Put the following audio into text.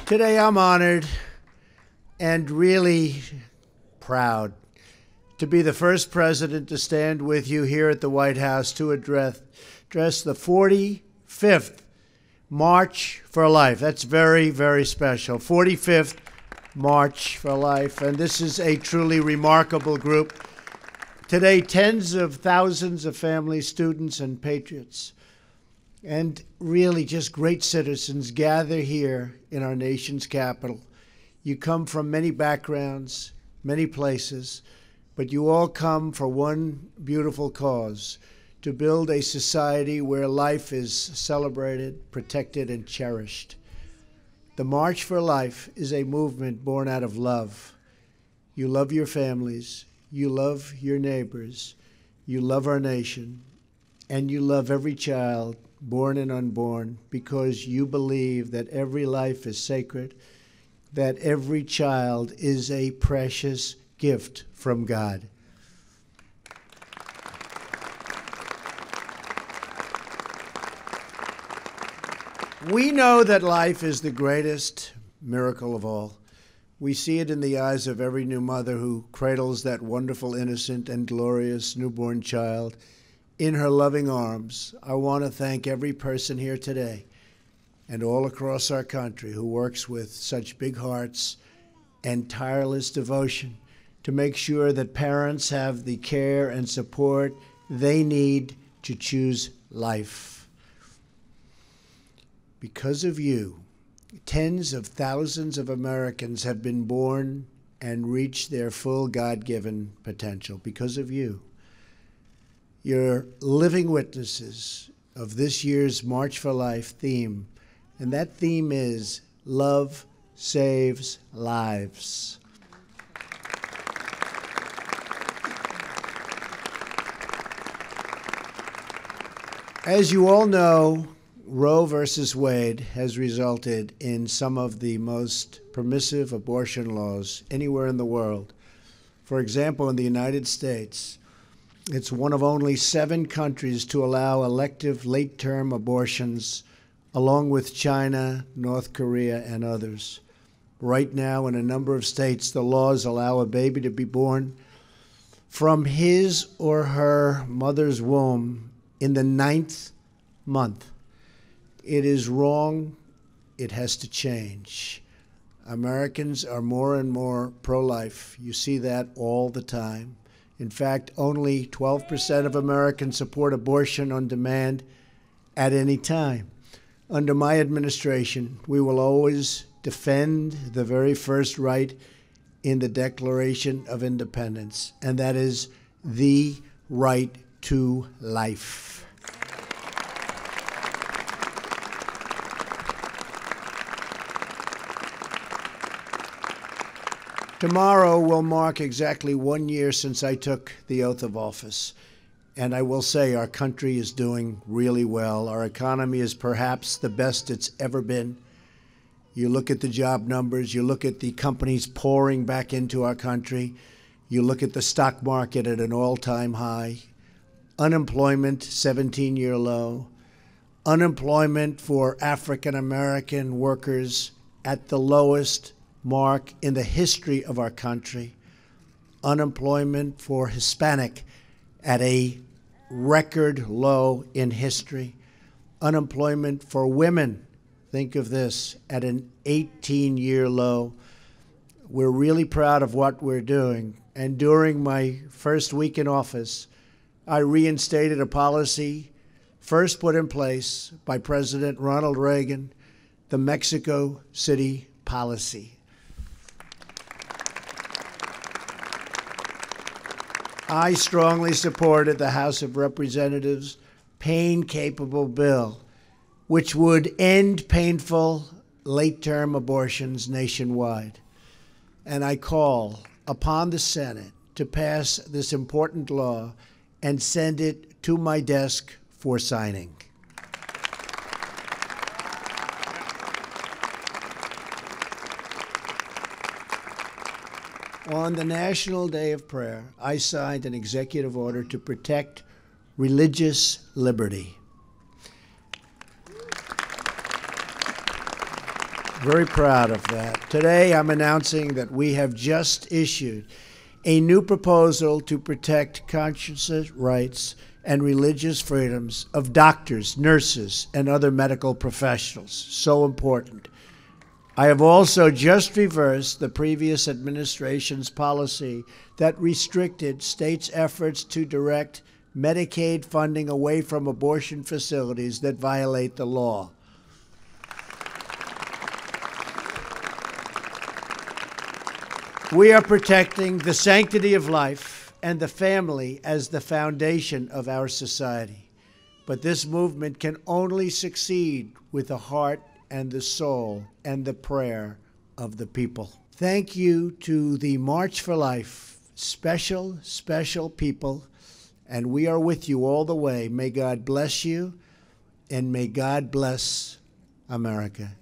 Today I'm honored and really proud to be the first president to stand with you here at the White House to address the 45th March for Life. That's very, very special. 45th March for Life, and this is a truly remarkable group. Today, tens of thousands of families, students, and patriots, and really just great citizens gather here in our nation's capital. You come from many backgrounds, many places, but you all come for one beautiful cause: to build a society where life is celebrated, protected, and cherished. The March for Life is a movement born out of love. You love your families, you love your neighbors, you love our nation, and you love every child, born and unborn, because you believe that every life is sacred, that every child is a precious gift from God. We know that life is the greatest miracle of all. We see it in the eyes of every new mother who cradles that wonderful, innocent, and glorious newborn child in her loving arms. I want to thank every person here today and all across our country who works with such big hearts and tireless devotion to make sure that parents have the care and support they need to choose life. Because of you, tens of thousands of Americans have been born and reached their full God-given potential. Because of you. You're living witnesses of this year's March for Life theme, and that theme is Love Saves Lives. As you all know, Roe versus Wade has resulted in some of the most permissive abortion laws anywhere in the world. For example, in the United States, it's one of only 7 countries to allow elective late-term abortions, along with China, North Korea, and others. Right now, in a number of states, the laws allow a baby to be born from his or her mother's womb in the 9th month. It is wrong. It has to change. Americans are more and more pro-life. You see that all the time. In fact, only 12% of Americans support abortion on demand at any time. Under my administration, we will always defend the very first right in the Declaration of Independence, and that is the right to life. Tomorrow will mark exactly 1 year since I took the oath of office. And I will say our country is doing really well. Our economy is perhaps the best it's ever been. You look at the job numbers, you look at the companies pouring back into our country, you look at the stock market at an all-time high, unemployment, 17-year low, unemployment for African-American workers at the lowest mark in the history of our country, unemployment for Hispanic at a record low in history, unemployment for women, think of this, at an 18-year low. We're really proud of what we're doing. And during my first week in office, I reinstated a policy first put in place by President Ronald Reagan, the Mexico City policy. I strongly supported the House of Representatives' pain-capable bill, which would end painful late-term abortions nationwide. And I call upon the Senate to pass this important law and send it to my desk for signing. On the National Day of Prayer, I signed an executive order to protect religious liberty. Very proud of that. Today, I'm announcing that we have just issued a new proposal to protect conscience rights and religious freedoms of doctors, nurses, and other medical professionals. So important. I have also just reversed the previous administration's policy that restricted states' efforts to direct Medicaid funding away from abortion facilities that violate the law. We are protecting the sanctity of life and the family as the foundation of our society. But this movement can only succeed with the heart and the soul and the prayer of the people. Thank you to the March for Life, special, special people, and we are with you all the way. May God bless you, and may God bless America.